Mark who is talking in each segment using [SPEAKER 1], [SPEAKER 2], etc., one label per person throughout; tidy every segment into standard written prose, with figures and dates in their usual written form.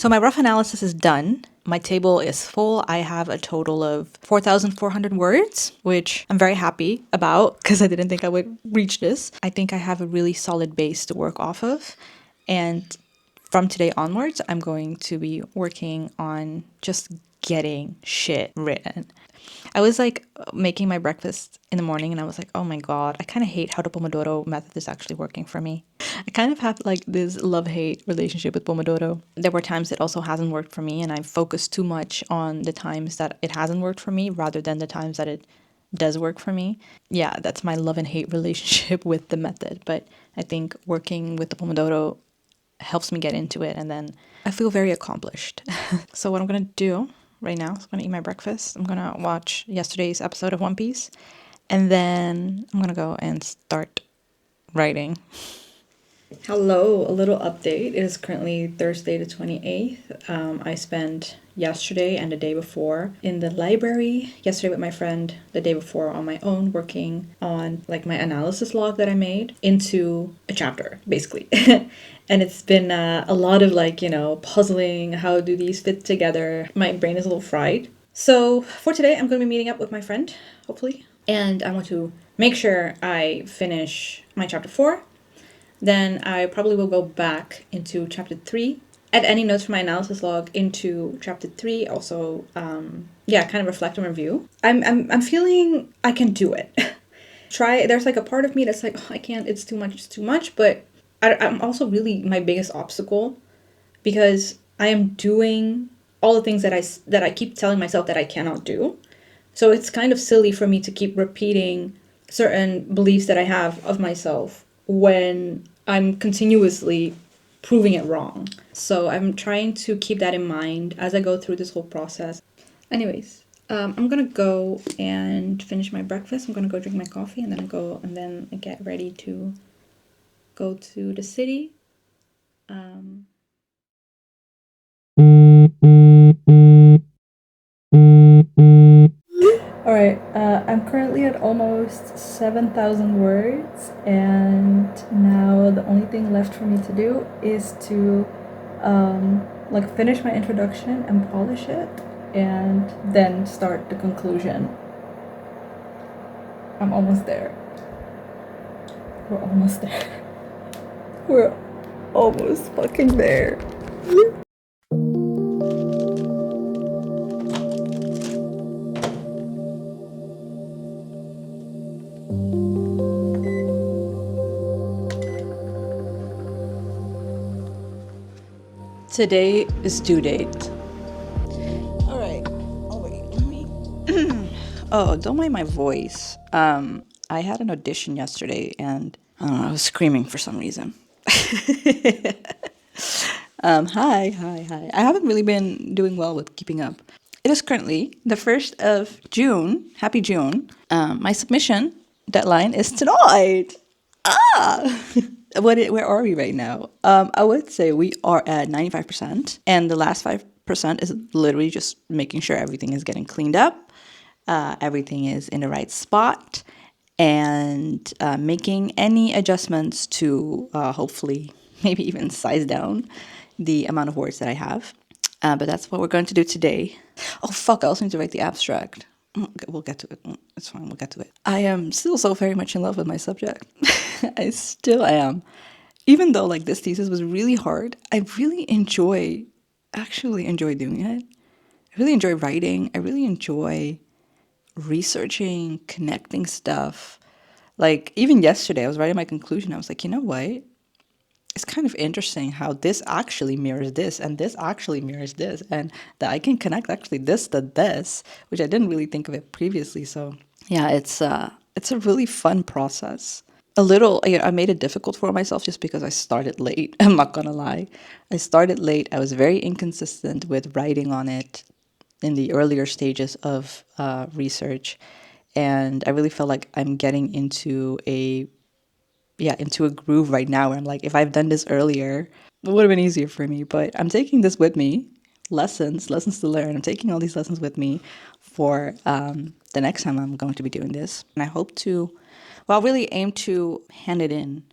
[SPEAKER 1] So my rough analysis is done. My table is full. I have a total of 4,400 words, which I'm very happy about because I didn't think I would reach this. I think I have a really solid base to work off of. And from today onwards, I'm going to be working on just getting shit written. I was like making my breakfast in the morning and I was like, oh my God, I kind of hate how the Pomodoro method is actually working for me. I kind of have like this love-hate relationship with Pomodoro. There were times it also hasn't worked for me and I've focused too much on the times that it hasn't worked for me rather than the times that it does work for me. Yeah, that's my love and hate relationship with the method. But I think working with the Pomodoro helps me get into it and then I feel very accomplished. So what I'm gonna do right now is I'm gonna eat my breakfast. I'm gonna watch yesterday's episode of One Piece and then I'm gonna go and start writing. Hello, a little update. It is currently Thursday the 28th. I spent yesterday and the day before in the library, yesterday with my friend, the day before on my own, working on like my analysis log that I made into a chapter, basically. And it's been a lot of like, puzzling, how do these fit together? My brain is a little fried. So for today, I'm going to be meeting up with my friend, hopefully. And I want to make sure I finish my chapter 4. Then I probably will go back into chapter 3, add any notes from my analysis log into chapter 3, also, kind of reflect and review. I'm feeling I can do it. There's like a part of me that's like, oh, I can't, it's too much, but I'm also really my biggest obstacle because I am doing all the things that I keep telling myself that I cannot do. So it's kind of silly for me to keep repeating certain beliefs that I have of myself when I'm continuously proving it wrong. So I'm trying to keep that in mind as I go through this whole process. Anyways, I'm gonna go and finish my breakfast. I'm gonna go drink my coffee and then get ready to go to the city. Alright, I'm currently at almost 7,000 words, and now the only thing left for me to do is to finish my introduction and polish it, and then start the conclusion. I'm almost there. We're almost there. We're almost fucking there. Today is due date. All right. Oh wait, let me. Oh, don't mind my voice. I had an audition yesterday, and I don't know, I was screaming for some reason. Hi. I haven't really been doing well with keeping up. It is currently the 1st of June. Happy June. My submission deadline is tonight. Where are we right now? I would say we are at 95%, and the last 5% is literally just making sure everything is getting cleaned up, everything is in the right spot, and making any adjustments to hopefully maybe even size down the amount of words that I have. But that's what we're going to do today. Oh fuck! I also need to write the abstract. Okay, we'll get to it. It's fine, we'll get to it. I am still so very much in love with my subject. I still am. Even though like this thesis was really hard, I really actually enjoy doing it. I really enjoy writing. I really enjoy researching, connecting stuff. Like even yesterday, I was writing my conclusion. I was like, you know what? It's kind of interesting how this actually mirrors this and this actually mirrors this, and that I can connect actually this to this, which I didn't really think of it previously. So yeah, it's a really fun process. I made it difficult for myself just because I started late. I'm not gonna lie. I started late. I was very inconsistent with writing on it in the earlier stages of research. And I really felt like I'm getting into a groove right now where I'm like, if I've done this earlier, it would have been easier for me. But I'm taking this with me, lessons to learn. I'm taking all these lessons with me for the next time I'm going to be doing this. And I hope to, really aim to hand it in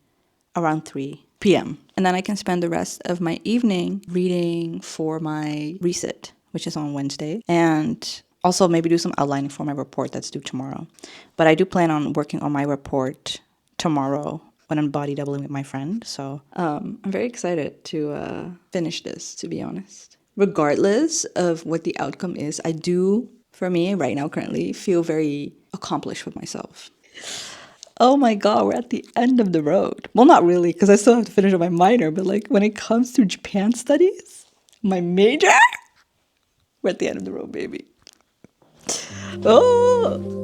[SPEAKER 1] around 3 p.m. And then I can spend the rest of my evening reading for my recit, which is on Wednesday, and also maybe do some outlining for my report that's due tomorrow. But I do plan on working on my report tomorrow when I'm body doubling with my friend. So I'm very excited to finish this, to be honest. Regardless of what the outcome is, I do, for me right now, currently, feel very accomplished with myself. Oh my god, we're at the end of the road. Well, not really, because I still have to finish up my minor, but like when it comes to Japan studies, my major, we're at the end of the road, baby. Oh!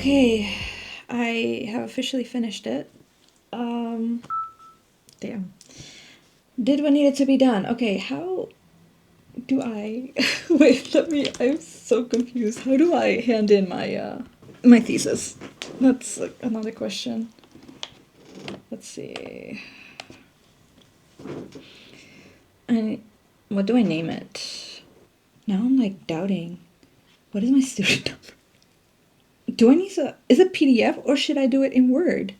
[SPEAKER 1] Okay, I have officially finished it. Damn. Did what needed to be done. Okay, how do I wait, I'm so confused. How do I hand in my thesis? That's like another question. Let's see. What do I name it? Now I'm like doubting. What is my student number? Do I need to, is it PDF or should I do it in Word?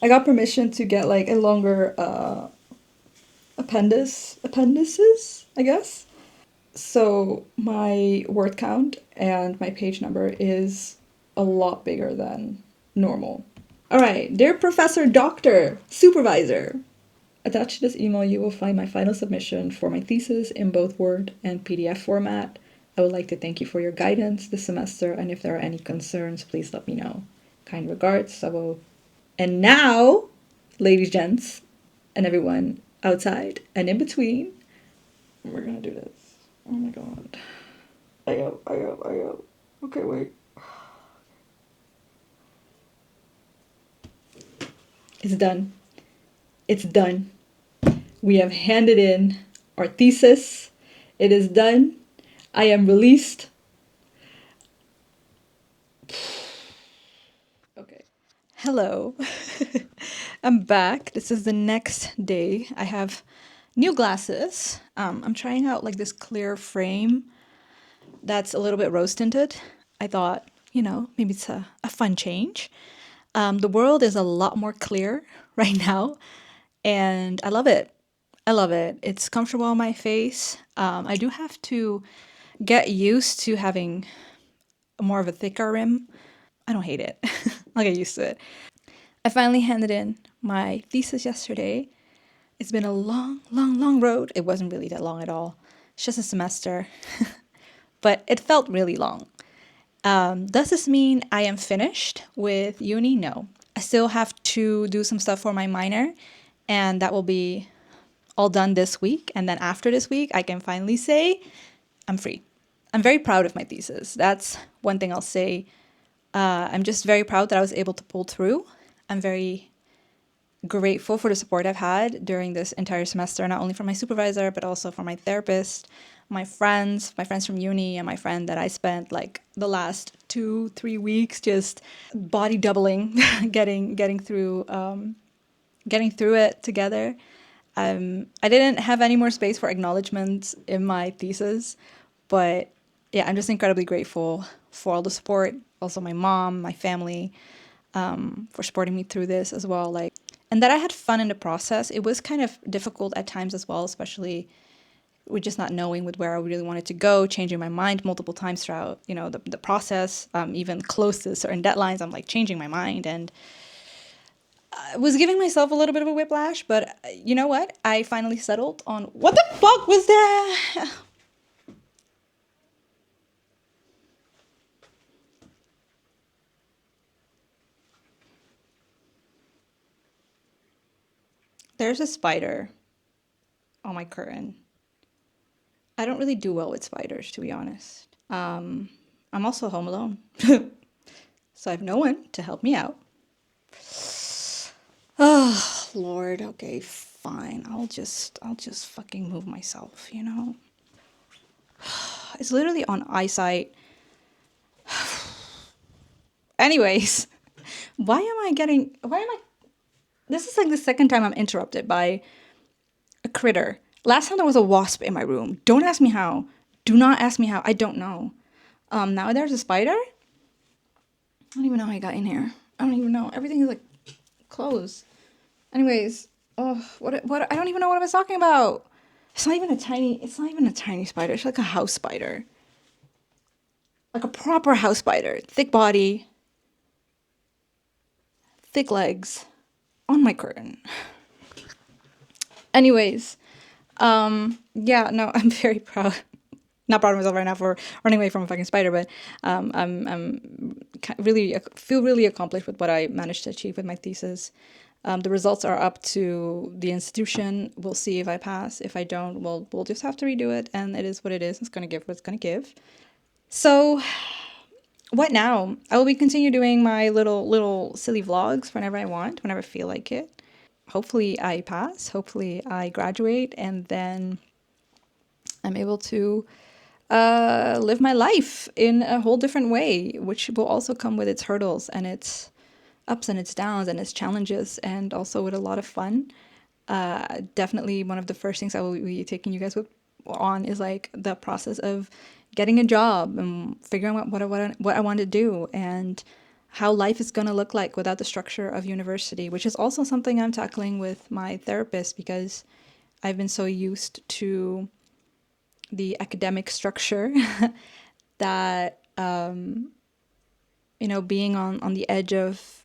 [SPEAKER 1] I got permission to get like a longer appendices, I guess. So my word count and my page number is a lot bigger than normal. All right, dear Professor Doctor Supervisor, attached to this email you will find my final submission for my thesis in both Word and PDF format. I would like to thank you for your guidance this semester, and if there are any concerns, please let me know. Kind regards, Sabo. And now, ladies, gents, and everyone outside and in between, we're gonna do this. Oh my god. I go. Okay, wait. It's done. It's done. We have handed in our thesis. It is done. I am released. Okay. Hello. I'm back. This is the next day. I have new glasses. I'm trying out like this clear frame that's a little bit rose tinted. I thought, maybe it's a fun change. The world is a lot more clear right now, and I love it. I love it. It's comfortable on my face. I do have to get used to having more of a thicker rim. I don't hate it. I'll get used to it. I finally handed in my thesis yesterday. It's been a long, long, long road. It wasn't really that long at all. It's just a semester, but it felt really long. Does this mean I am finished with uni? No. I still have to do some stuff for my minor, and that will be all done this week. And then after this week, I can finally say I'm free. I'm very proud of my thesis. That's one thing I'll say. I'm just very proud that I was able to pull through. I'm very grateful for the support I've had during this entire semester, not only from my supervisor, but also from my therapist, my friends from uni, and my friend that I spent like the last 2-3 weeks just body doubling, getting through it together. I didn't have any more space for acknowledgements in my thesis, but yeah, I'm just incredibly grateful for all the support. Also, my mom, my family, for supporting me through this as well. And that I had fun in the process. It was kind of difficult at times as well, especially with just not knowing with where I really wanted to go, changing my mind multiple times throughout, the process, even close to certain deadlines, I'm like changing my mind, and I was giving myself a little bit of a whiplash, but you know what? I finally settled on what the fuck was that? There's a spider on my curtain. I don't really do well with spiders, to be honest. I'm also home alone, so I have no one to help me out. Oh, Lord, okay, fine. I'll just fucking move myself, you know? It's literally on eyesight. Anyways, why am I this is like the second time I'm interrupted by a critter. Last time there was a wasp in my room. Don't ask me how. Do not ask me how. I don't know. Now there's a spider. I don't even know how I got in here. I don't even know. Everything is like closed. Anyways, oh, what? I don't even know what I was talking about. It's not even a tiny spider. It's like a house spider. Like a proper house spider. Thick body, thick legs on my curtain. Anyways, yeah, no, I'm very proud. Not proud of myself right now for running away from a fucking spider, but I'm really feel really accomplished with what I managed to achieve with my thesis. The results are up to the institution. We'll see if I pass. If I don't, we'll just have to redo it, and it is what it is. It's gonna give what it's gonna give. So, what now? I will be continue doing my little silly vlogs whenever I want, whenever I feel like it. Hopefully, I pass. Hopefully, I graduate, and then I'm able to live my life in a whole different way, which will also come with its hurdles and its ups and its downs and its challenges, and also with a lot of fun. Definitely one of the first things I will be taking you guys on is like the process of getting a job and figuring out what I want to do and how life is going to look like without the structure of university, which is also something I'm tackling with my therapist because I've been so used to the academic structure that being on the edge of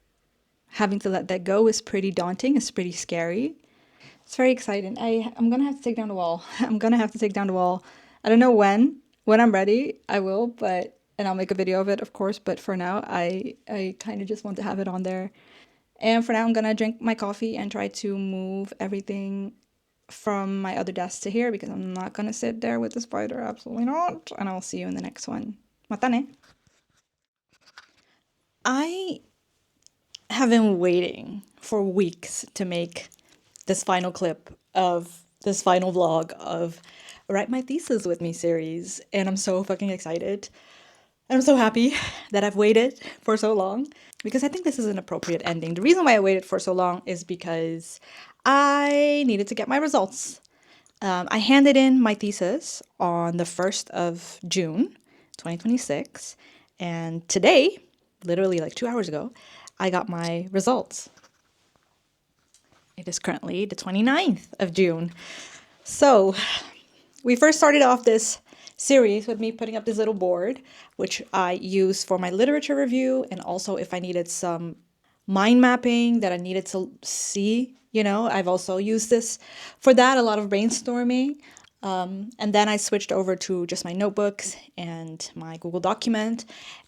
[SPEAKER 1] having to let that go is pretty daunting. It's pretty scary. It's very exciting. I'm gonna have to take down the wall. I'm gonna have to take down the wall. I don't know when. When I'm ready, I will, and I'll make a video of it, of course, but for now I kind of just want to have it on there. And for now I'm gonna drink my coffee and try to move everything from my other desk to here because I'm not gonna sit there with the spider, absolutely not. And I'll see you in the next one. Matane. I have been waiting for weeks to make this final clip of this final vlog of Write My Thesis With Me series, and I'm so fucking excited. And I'm so happy that I've waited for so long because I think this is an appropriate ending. The reason why I waited for so long is because I needed to get my results. I handed in my thesis on the 1st of June, 2026, and today, literally like 2 hours ago, I got my results. It is currently the 29th of June. So we first started off this series with me putting up this little board, which I use for my literature review and also if I needed some mind mapping that I needed to see. I've also used this for that, a lot of brainstorming. And then I switched over to just my notebooks and my Google document.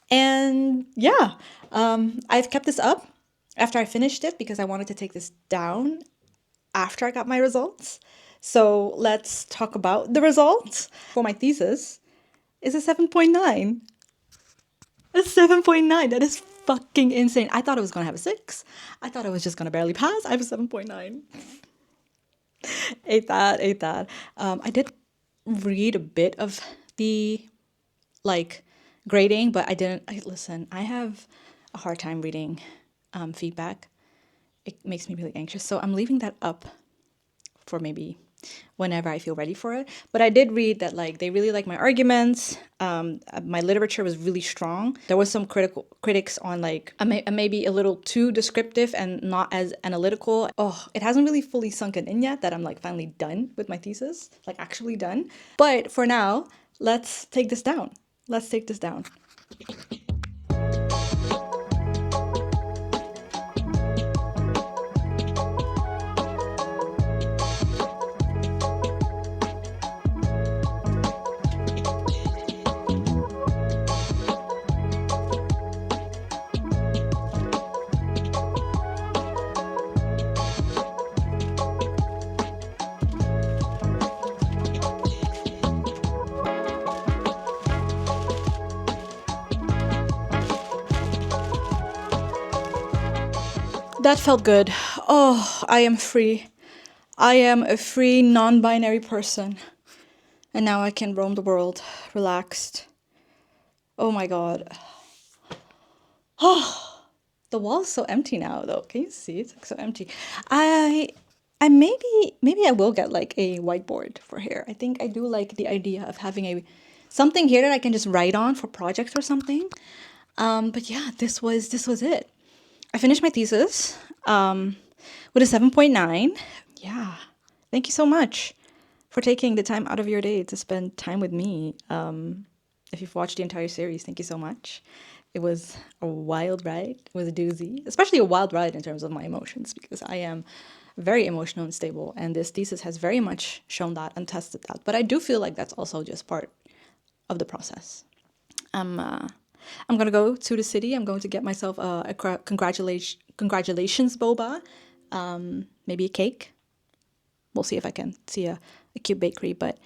[SPEAKER 1] And yeah, I've kept this up after I finished it because I wanted to take this down after I got my results. So let's talk about the results. For my thesis, is a 7.9. A 7.9. That is fucking insane. I thought I was going to have a 6. I thought I was just going to barely pass. I have a 7.9. Ate that. I did read a bit of the grading, but listen, I have a hard time reading feedback. It makes me really anxious. So I'm leaving that up for maybe whenever I feel ready for it. But I did read that they really like my arguments. My literature was really strong. There was some critics on I may be a little too descriptive and not as analytical. Oh, it hasn't really fully sunken in yet that I'm finally done with my thesis, actually done. But for now, let's take this down. Let's take this down. That felt good. Oh, I am free. I am a free, non binary person. And now I can roam the world relaxed. Oh my god. The wall is so empty now though. Can you see? It's like so empty. I I maybe I will get like a whiteboard for here. I think I do like the idea of having a something here that I can just write on for projects or something. But yeah, this was it. I finished my thesis with a 7.9. Yeah. Thank you so much for taking the time out of your day to spend time with me. If you've watched the entire series, thank you so much. It was a wild ride. It was a doozy, especially a wild ride in terms of my emotions because I am very emotional and stable, and this thesis has very much shown that and tested that. But I do feel like that's also just part of the process. I'm gonna go to the city. I'm going to get myself a congratulations boba, maybe a cake. We'll see if I can see a cute bakery. But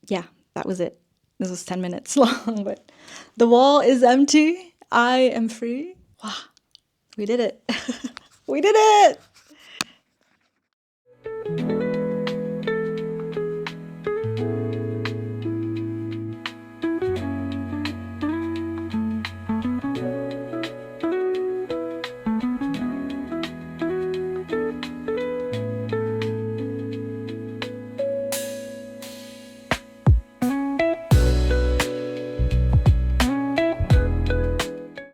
[SPEAKER 1] yeah, that was it. This was 10 minutes long, but the wall is empty. I am free. Wow, we did it. We did it.